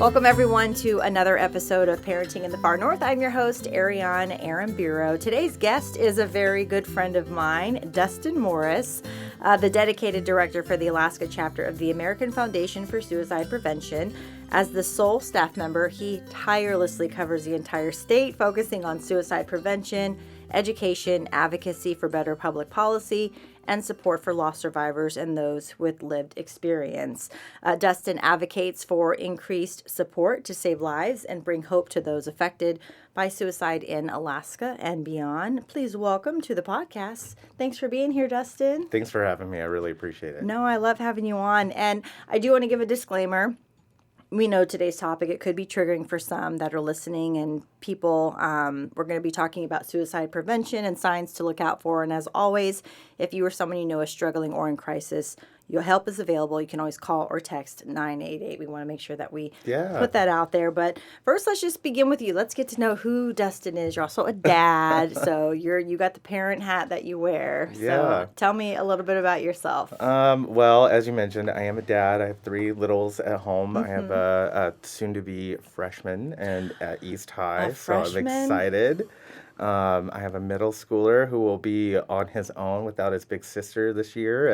Welcome, everyone, to another episode of Parenting in the Far North. I'm your host, Ariane Aramburo. Today's guest is a very good friend of mine, Dustin Morris, the dedicated director for the Alaska chapter of the American Foundation for Suicide Prevention. As the sole staff member, he tirelessly covers the entire state, focusing on suicide prevention, education, advocacy for better public policy, and support for lost survivors and those with lived experience. Dustin advocates for increased support to save lives and bring hope to those affected by suicide in Alaska and beyond. Please welcome to the podcast. Thanks for being here, Dustin. Thanks for having me. I really appreciate it. No, I love having you on. And I do want to give a disclaimer. We know today's topic, it could be triggering for some that are listening, and people, we're going to be talking about suicide prevention and signs to look out for. And as always, if you or someone you know is struggling or in crisis, your help is available. You can always call or text 988. We want to make sure that we put that out there. But first, let's just begin with you. Let's get to know who Dustin is. You're also a dad, so you got the parent hat that you wear. So tell me a little bit about yourself. Well, as you mentioned, I am a dad. I have 3 littles at home. I have a soon-to-be freshman at East High, so I'm excited. I have a middle schooler who will be on his own without his big sister this year,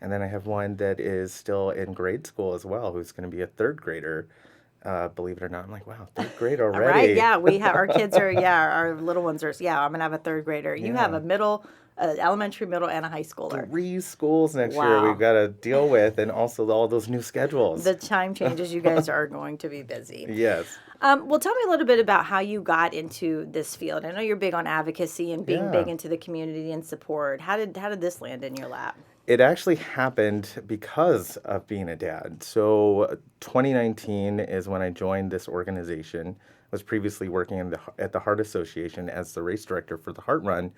and then I have one that is still in grade school as well, who's going to be a 3rd grader. Believe it or not, I'm like, wow, 3rd grade already. Right? Yeah, we have our kids are our little ones are. Yeah, I'm gonna have a 3rd grader. You have a middle. Elementary, middle, and a high schooler. 3 schools next year we've got to deal with, and also all those new schedules. The time changes. You guys are going to be busy. Yes. Well, tell me a little bit about how you got into this field. I know you're big on advocacy and being big into the community and support. How did this land in your lap? It actually happened because of being a dad. So 2019 is when I joined this organization. I was previously working at the Heart Association as the race director for the Heart Run,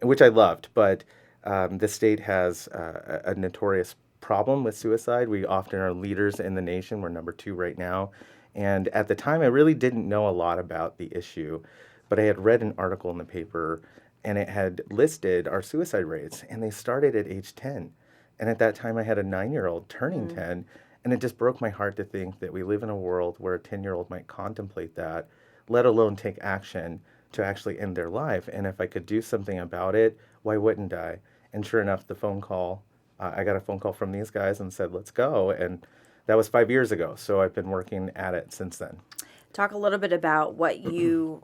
which I loved, but the state has a notorious problem with suicide. We often are leaders in the nation. We're number 2 right now. And at the time, I really didn't know a lot about the issue, but I had read an article in the paper, and it had listed our suicide rates, and they started at age 10. And at that time, I had a 9-year-old turning 10, and it just broke my heart to think that we live in a world where a 10-year-old might contemplate that, let alone take action to actually end their life. And if I could do something about it, why wouldn't I? And sure enough, I got a phone call from these guys and said, let's go. And that was 5 years ago. So I've been working at it since then. Talk a little bit about what you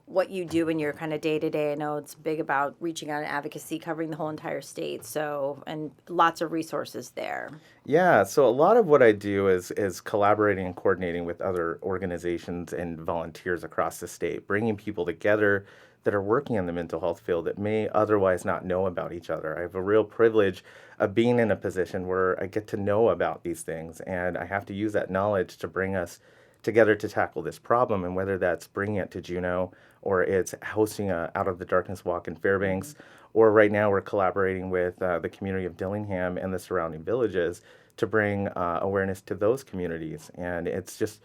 do in your kind of day-to-day. I know it's big about reaching out and advocacy, covering the whole entire state, and lots of resources there. Yeah, so a lot of what I do is collaborating and coordinating with other organizations and volunteers across the state, bringing people together that are working in the mental health field that may otherwise not know about each other. I have a real privilege of being in a position where I get to know about these things, and I have to use that knowledge to bring us together to tackle this problem, and whether that's bringing it to Juneau or it's hosting a Out of the Darkness walk in Fairbanks, or right now we're collaborating with the community of Dillingham and the surrounding villages to bring awareness to those communities. And it's just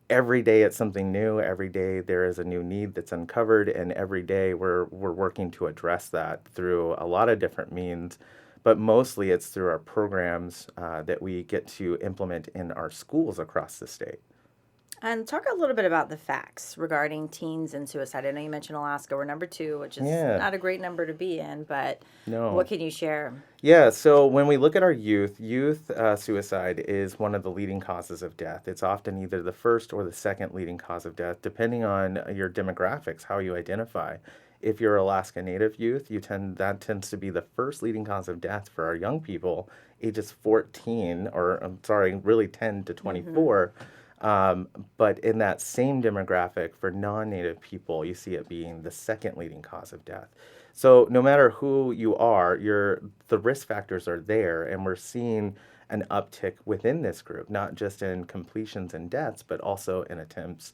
every day it's something new. Every day there is a new need that's uncovered, and every day we're working to address that through a lot of different means. But mostly it's through our programs that we get to implement in our schools across the state. And talk a little bit about the facts regarding teens and suicide. I know you mentioned Alaska. We're number 2, which is not a great number to be in, but what can you share? Yeah, so when we look at our youth suicide is one of the leading causes of death. It's often either the first or the second leading cause of death, depending on your demographics, how you identify. If you're Alaska Native youth, that tends to be the first leading cause of death for our young people, ages 10 to 24. But in that same demographic for non-Native people, you see it being the second leading cause of death. So no matter who you are, the risk factors are there, and we're seeing an uptick within this group, not just in completions and deaths, but also in attempts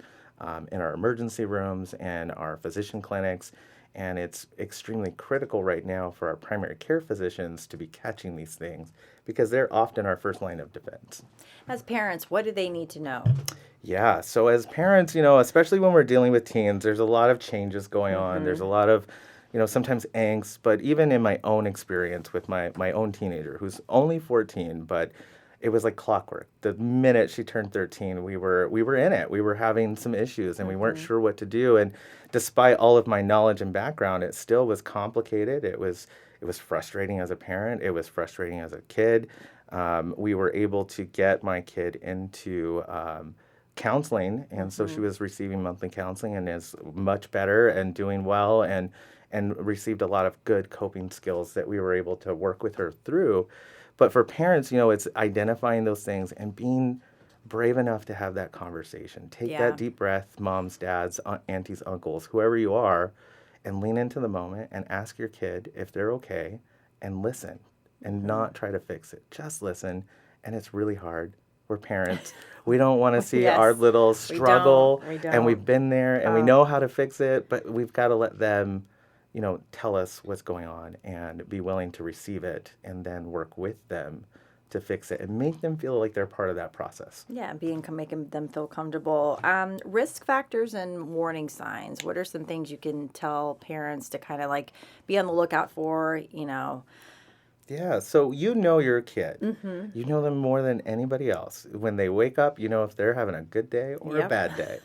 in our emergency rooms and our physician clinics. And it's extremely critical right now for our primary care physicians to be catching these things, because they're often our first line of defense. As parents, what do they need to know? Yeah, so as parents, especially when we're dealing with teens, there's a lot of changes going on. There's a lot of, sometimes angst, but even in my own experience with my own teenager, who's only 14, but it was like clockwork. The minute she turned 13, we were in it. We were having some issues and we weren't sure what to do. And despite all of my knowledge and background, it still was complicated. It was frustrating as a parent. It was frustrating as a kid. We were able to get my kid into counseling, and so she was receiving monthly counseling and is much better and doing well, and received a lot of good coping skills that we were able to work with her through. But for parents, it's identifying those things and being brave enough to have that conversation. Take Yeah. that deep breath, moms, dads, aunties, uncles, whoever you are, and lean into the moment and ask your kid if they're okay and listen and not try to fix it. Just listen. And it's really hard. We're parents. We don't want to see our Yes. little We struggle. don't. We And we've don't. been there and we know how to fix it, but we've got to let them, tell us what's going on and be willing to receive it and then work with them to fix it and make them feel like they're part of that process. Yeah, making them feel comfortable. Risk factors and warning signs. What are some things you can tell parents to kind of like be on the lookout for? Yeah, so your kid. You know them more than anybody else. When they wake up, you know if they're having a good day or a Yep. bad day.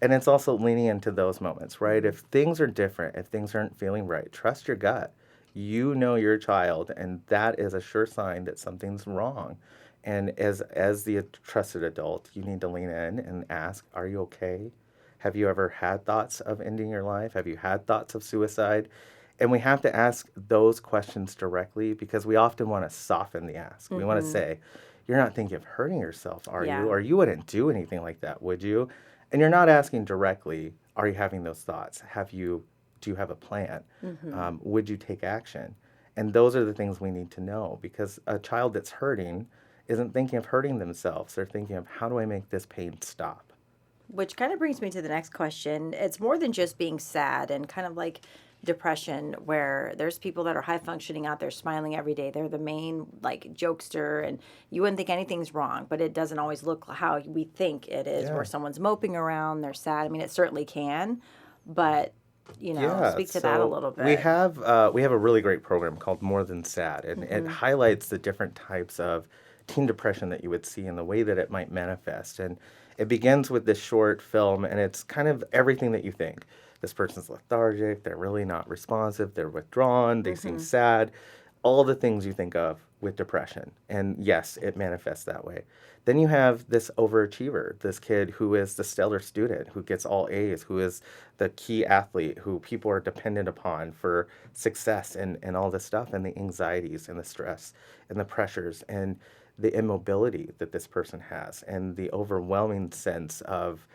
And it's also leaning into those moments, right? If things are different, if things aren't feeling right, trust your gut. You know your child, and that is a sure sign that something's wrong. And as the trusted adult, you need to lean in and ask, "Are you okay? Have you ever had thoughts of ending your life? Have you had thoughts of suicide?" And we have to ask those questions directly because we often want to soften the ask. We want to say, "You're not thinking of hurting yourself, are Yeah. you? Or you wouldn't do anything like that, would you?" And you're not asking directly, "Are you having those thoughts? Do you have a plan? Would you take action?" And those are the things we need to know because a child that's hurting isn't thinking of hurting themselves. They're thinking of, how do I make this pain stop? Which kind of brings me to the next question. It's more than just being sad and kind of like depression, where there's people that are high functioning out there smiling every day. They're the main like jokester, and you wouldn't think anything's wrong, but it doesn't always look how we think it is, Yeah. where someone's moping around, they're sad. I mean, it certainly can, but Yeah, speak to that a so little we bit. have we have a really great program called More Than Sad, and it highlights the different types of teen depression that you would see and the way that it might manifest. And it begins with this short film, and it's kind of everything that you think. This person's lethargic, they're really not responsive, they're withdrawn, they seem sad, all the things you think of with depression. And yes, it manifests that way. Then you have this overachiever, this kid who is the stellar student, who gets all A's, who is the key athlete, who people are dependent upon for success and all this stuff, and the anxieties and the stress and the pressures and the immobility that this person has, and the overwhelming sense of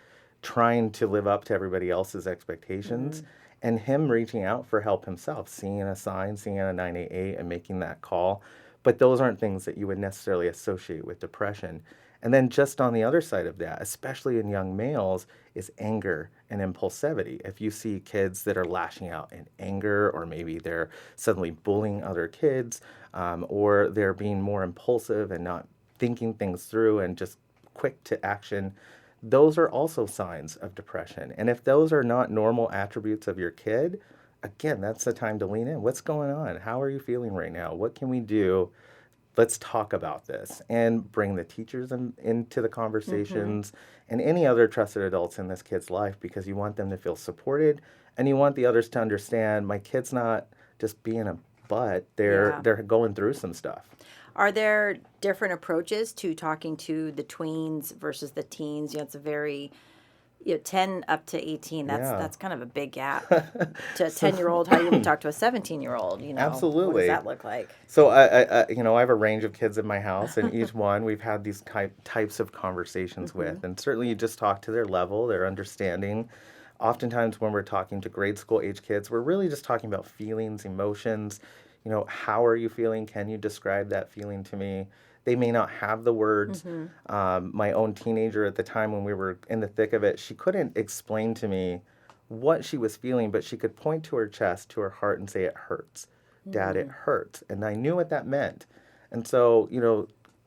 trying to live up to everybody else's expectations, and him reaching out for help himself, seeing a sign, seeing a 988 and making that call. But those aren't things that you would necessarily associate with depression. And then just on the other side of that, especially in young males, is anger and impulsivity. If you see kids that are lashing out in anger, or maybe they're suddenly bullying other kids, or they're being more impulsive and not thinking things through and just quick to action, those are also signs of depression. And if those are not normal attributes of your kid, again, that's the time to lean in. What's going on? How are you feeling right now? What can we do? Let's talk about this, and bring the teachers into the conversations and any other trusted adults in this kid's life, because you want them to feel supported and you want the others to understand my kid's not just being a butt. They're Yeah. they're going through some stuff. Are there different approaches to talking to the tweens versus the teens? It's a very 10 up to 18. Yeah. That's kind of a big gap. To a 10-year-old, how you would talk to a 17-year-old, What does Absolutely. that look like? So I have a range of kids in my house, and each one we've had these types of conversations with, and certainly you just talk to their level, their understanding. Oftentimes when we're talking to grade school age kids, we're really just talking about feelings, emotions. How are you feeling? Can you describe that feeling to me? They may not have the words. My own teenager at the time, when we were in the thick of it, she couldn't explain to me what she was feeling, but she could point to her chest, to her heart, and say, "It hurts. Dad, it hurts." And I knew what that meant. And so,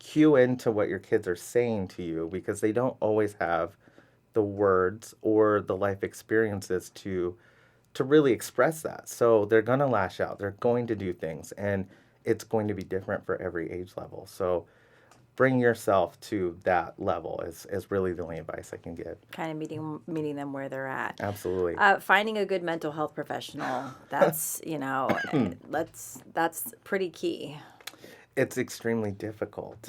cue into what your kids are saying to you, because they don't always have the words or the life experiences to really express that. So they're going to lash out. They're going to do things, and it's going to be different for every age level. So bring yourself to that level is really the only advice I can give. Kind of meeting them where they're at. Absolutely. Finding a good mental health professional, that's, that's pretty key. It's extremely difficult,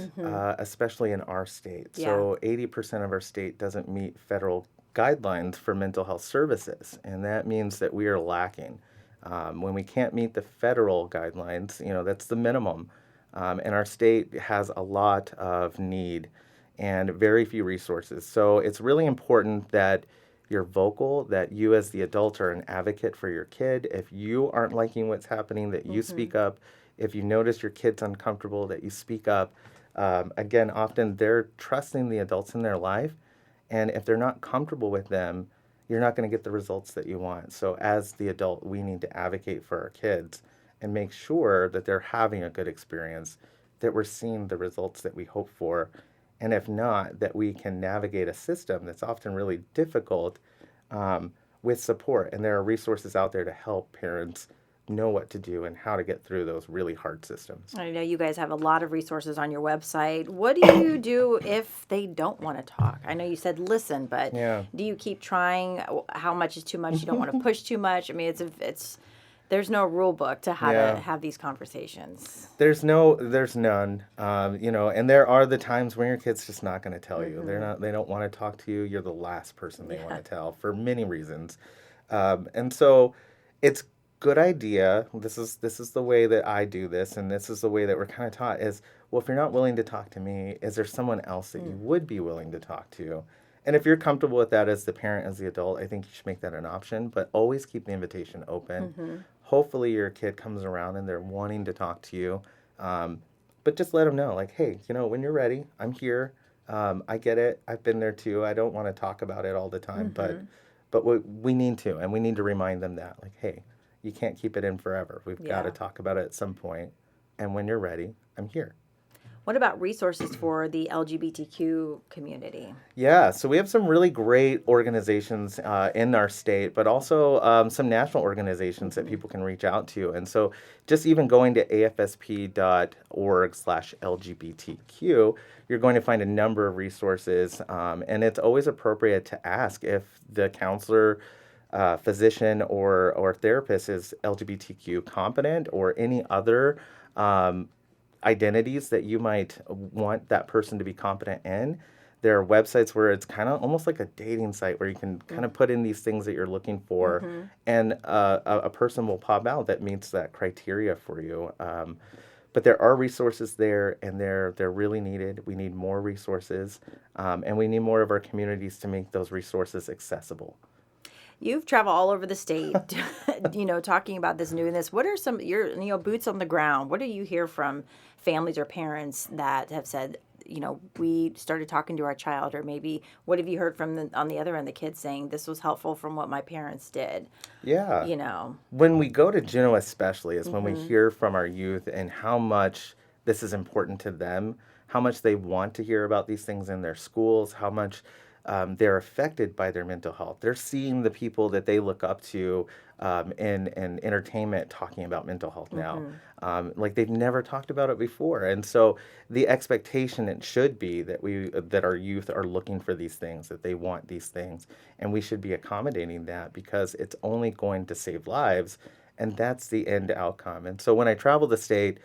especially in our state. Yeah. So 80% of our state doesn't meet federal guidelines for mental health services, and that means that we are lacking. When we can't meet the federal guidelines, that's the minimum. And our state has a lot of need and very few resources. So it's really important that you're vocal, that you as the adult are an advocate for your kid. If you aren't liking what's happening, that you speak up. If you notice your kid's uncomfortable, that you speak up. Again, often they're trusting the adults in their life, and if they're not comfortable with them, you're not going to get the results that you want. So as the adult, we need to advocate for our kids and make sure that they're having a good experience, that we're seeing the results that we hope for, and if not, that we can navigate a system that's often really difficult with support. And there are resources out there to help parents know what to do and how to get through those really hard systems. I know you guys have a lot of resources on your website. What do you do if they don't want to talk? I know you said listen, but do you keep trying? How much is too much? You don't want to push too much. I mean, there's no rule book to how to have these conversations. There's none. And there are the times when your kid's just not going to tell you. They don't want to talk to you. You're the last person they want to tell for many reasons. And so it's good idea. This is the way that I do this, and this is the way that we're kind of taught is, well, if you're not willing to talk to me, is there someone else that you would be willing to talk to? And if you're comfortable with that as the parent, as the adult, I think you should make that an option, but always keep the invitation open. Hopefully your kid comes around and they're wanting to talk to you, but just let them know, like, hey, when you're ready, I'm here. I get it. I've been there too. I don't want to talk about it all the time, but we need to, and we need to remind them that, like, hey, you can't keep it in forever. We've got to talk about it at some point. And when you're ready, I'm here. What about resources for the LGBTQ community? Yeah, so we have some really great organizations in our state, but also some national organizations that people can reach out to. And so just even going to afsp.org/LGBTQ, you're going to find a number of resources. And it's always appropriate to ask if the counselor, physician or therapist is LGBTQ competent, or any other identities that you might want that person to be competent in. There are websites where it's kind of almost like a dating site where you can kind of put in these things that you're looking for, and a person will pop out that meets that criteria for you. But there are resources there, and they're really needed. We need more resources, and we need more of our communities to make those resources accessible. You've traveled all over the state, talking about this newness. What are some your boots on the ground? What do you hear from families or parents that have said, we started talking to our child, or maybe what have you heard from on the other end, the kids saying this was helpful from what my parents did? Yeah. When we go to Juneau especially is when we hear from our youth and how much this is important to them, how much they want to hear about these things in their schools, how much they're affected by their mental health. They're seeing the people that they look up to in entertainment talking about mental health now. Like they've never talked about it before. And so the expectation, it should be that our youth are looking for these things, that they want these things. And we should be accommodating that, because it's only going to save lives. And that's the end outcome. And so when I travel the state,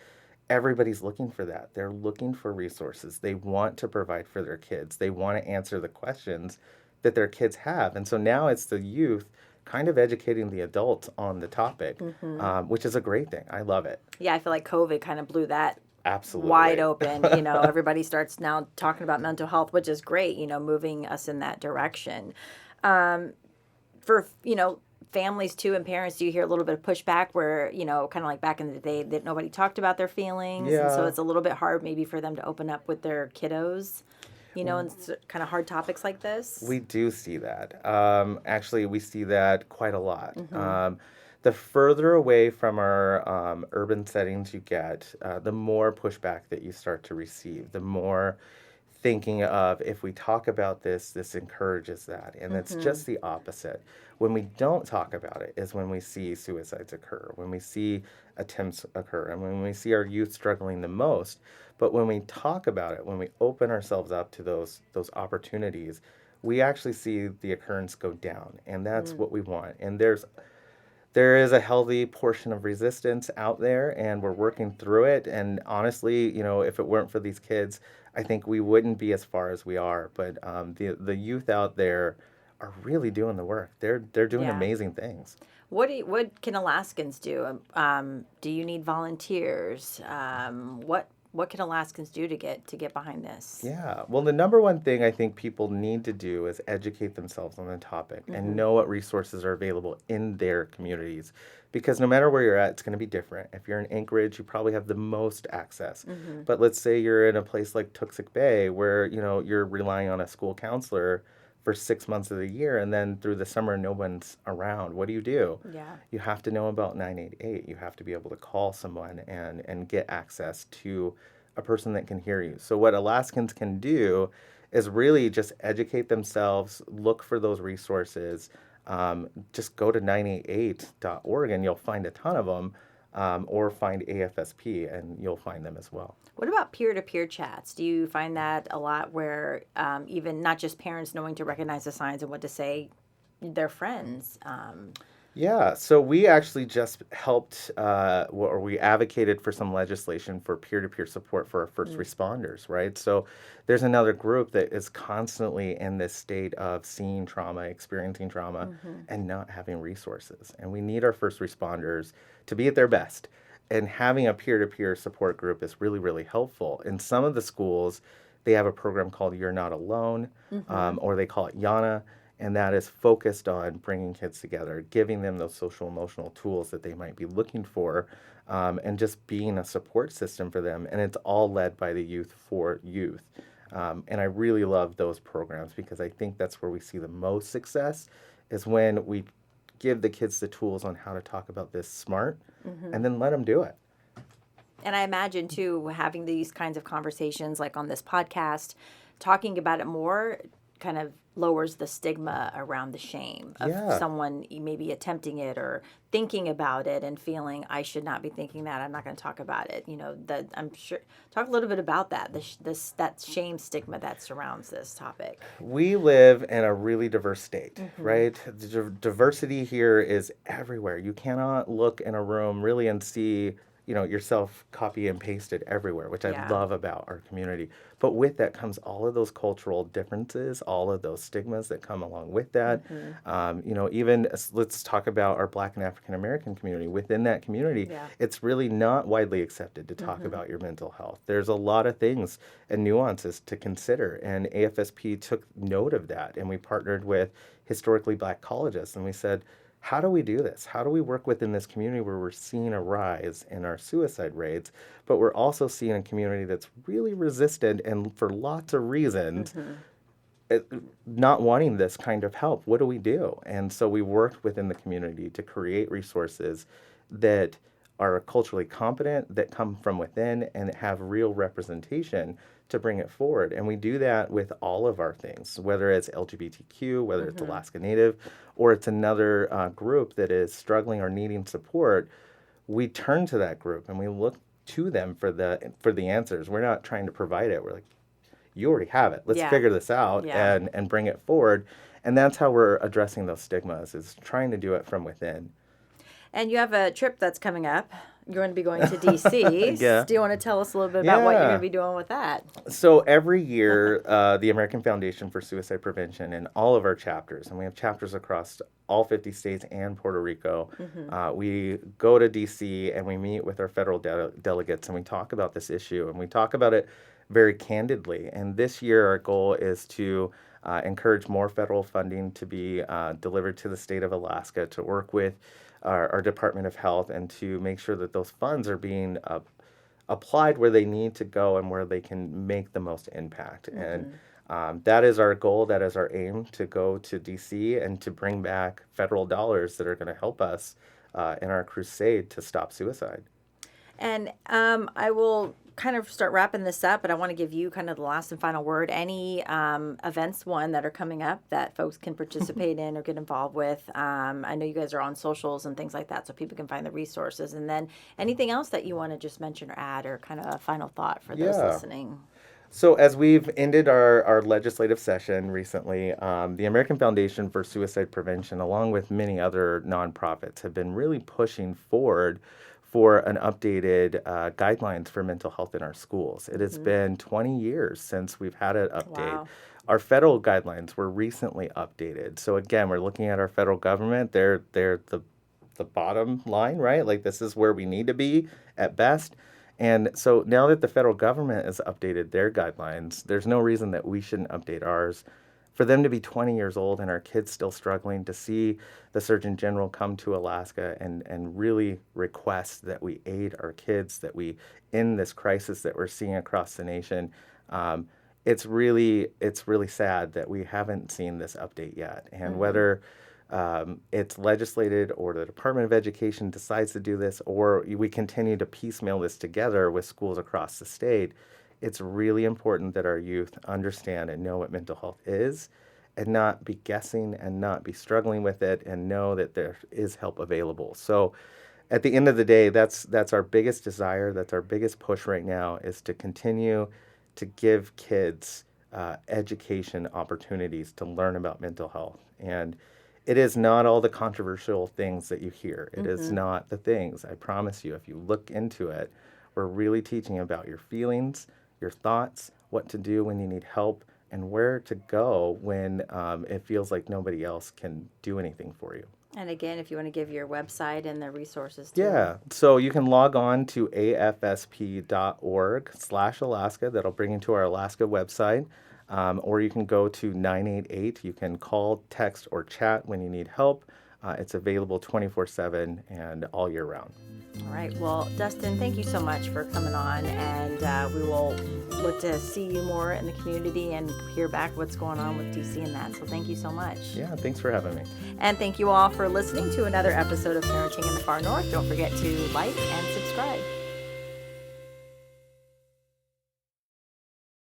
everybody's looking for that. They're looking for resources. They want to provide for their kids. They want to answer the questions that their kids have. And so now it's the youth kind of educating the adults on the topic, which is a great thing. I love it. Yeah, I feel like COVID kind of blew that absolutely wide open. Everybody starts now talking about mental health, which is great, moving us in that direction. For, families too and parents, do you hear a little bit of pushback where, kind of like back in the day that nobody talked about their feelings? Yeah. And so it's a little bit hard maybe for them to open up with their kiddos, and kind of hard topics like this? We do see that. Actually, we see that quite a lot. The further away from our urban settings you get, the more pushback that you start to receive, the more thinking of if we talk about this encourages that. And it's just the opposite. When we don't talk about it is when we see suicides occur, when we see attempts occur, and when we see our youth struggling the most. But when we talk about it, when we open ourselves up to those opportunities, we actually see the occurrence go down. And that's what we want. And there is a healthy portion of resistance out there, and we're working through it. And honestly, if it weren't for these kids, I think we wouldn't be as far as we are. But the youth out there are really doing the work. They're doing Yeah. amazing things. What can Alaskans do? Do you need volunteers? What can Alaskans do to get behind this? Yeah. Well, the number one thing I think people need to do is educate themselves on the topic and know what resources are available in their communities. Because no matter where you're at, it's going to be different. If you're in Anchorage, you probably have the most access. But let's say you're in a place like Tooksik Bay where, you're relying on a school counselor for 6 months of the year, and then through the summer no one's around. What do? Yeah. You have to know about 988. You have to be able to call someone and get access to a person that can hear you. So what Alaskans can do is really just educate themselves, look for those resources. Just go to 988.org and you'll find a ton of them, or find AFSP and you'll find them as well. What about peer-to-peer chats? Do you find that a lot where even not just parents knowing to recognize the signs and what to say, their friends? Yeah, so we actually just helped, or we advocated for some legislation for peer-to-peer support for our first responders, right? So there's another group that is constantly in this state of seeing trauma, experiencing trauma, and not having resources. And we need our first responders to be at their best. And having a peer-to-peer support group is really, really helpful. In some of the schools, they have a program called You're Not Alone, or they call it YANA. And that is focused on bringing kids together, giving them those social emotional tools that they might be looking for, and just being a support system for them. And it's all led by the youth for youth. And I really love those programs because I think that's where we see the most success is when we give the kids the tools on how to talk about this smart and then let them do it. And I imagine, too, having these kinds of conversations like on this podcast, talking about it more kind of lowers the stigma around the shame of someone maybe attempting it or thinking about it and feeling, I should not be thinking that. I'm not going to talk about it. I'm sure. Talk a little bit about that, that shame stigma that surrounds this topic. We live in a really diverse state, right? The diversity here is everywhere. You cannot look in a room really and see yourself copy and pasted everywhere, which I love about our community. But with that comes all of those cultural differences, all of those stigmas that come along with that. Even let's talk about our Black and African American community. Within that community, it's really not widely accepted to talk about your mental health. There's a lot of things and nuances to consider, and AFSP took note of that, and we partnered with historically Black colleges, and we said, how do we do this? How do we work within this community where we're seeing a rise in our suicide rates, but we're also seeing a community that's really resistant and for lots of reasons not wanting this kind of help? What do we do? And so we worked within the community to create resources that are culturally competent, that come from within, and have real representation to bring it forward. And we do that with all of our things, whether it's LGBTQ, whether it's Alaska Native, or it's another group that is struggling or needing support. We turn to that group and we look to them for the answers. We're not trying to provide it. We're like, you already have it. Let's figure this out and bring it forward. And that's how we're addressing those stigmas, is trying to do it from within. And you have a trip that's coming up. You're going to be going to D.C. Do you want to tell us a little bit about what you're going to be doing with that? So every year, the American Foundation for Suicide Prevention and all of our chapters, and we have chapters across all 50 states and Puerto Rico, we go to D.C. and we meet with our federal delegates and we talk about this issue, and we talk about it very candidly. And this year, our goal is to encourage more federal funding to be delivered to the state of Alaska to work with our Department of Health and to make sure that those funds are being applied where they need to go and where they can make the most impact. And that is our goal, that is our aim, to go to D.C. and to bring back federal dollars that are going to help us in our crusade to stop suicide. And I will kind of start wrapping this up, but I want to give you kind of the last and final word. Any events, that are coming up that folks can participate in or get involved with? I know you guys are on socials and things like that, so people can find the resources. And then anything else that you want to just mention or add, or kind of a final thought for those listening? So as we've ended our legislative session recently, the American Foundation for Suicide Prevention, along with many other nonprofits, have been really pushing forward for an updated guidelines for mental health in our schools. It has been 20 years since we've had an update. Wow. Our federal guidelines were recently updated. So again, we're looking at our federal government. They're the bottom line, right? Like, this is where we need to be at best. And so now that the federal government has updated their guidelines, there's no reason that we shouldn't update ours. For them to be 20 years old and our kids still struggling, to see the Surgeon General come to Alaska and really request that we aid our kids, that we end this crisis that we're seeing across the nation, it's really sad that we haven't seen this update yet. And whether it's legislated or the Department of Education decides to do this, or we continue to piecemeal this together with schools across the state, it's really important that our youth understand and know what mental health is, and not be guessing and not be struggling with it, and know that there is help available. So at the end of the day, that's our biggest desire, that's our biggest push right now, is to continue to give kids education opportunities to learn about mental health. And it is not all the controversial things that you hear. It is not the things. I promise you, if you look into it, we're really teaching about your feelings, your thoughts, what to do when you need help, and where to go when it feels like nobody else can do anything for you. And again, if you want to give your website and the resources too. Yeah, so you can log on to afsp.org/Alaska. That'll bring you to our Alaska website. Or you can go to 988. You can call, text, or chat when you need help. It's available 24/7 and all year round. All right. Well, Dustin, thank you so much for coming on, and we will look to see you more in the community and hear back what's going on with DC and that. So thank you so much. Yeah, thanks for having me. And thank you all for listening to another episode of Parenting in the Far North. Don't forget to like and subscribe.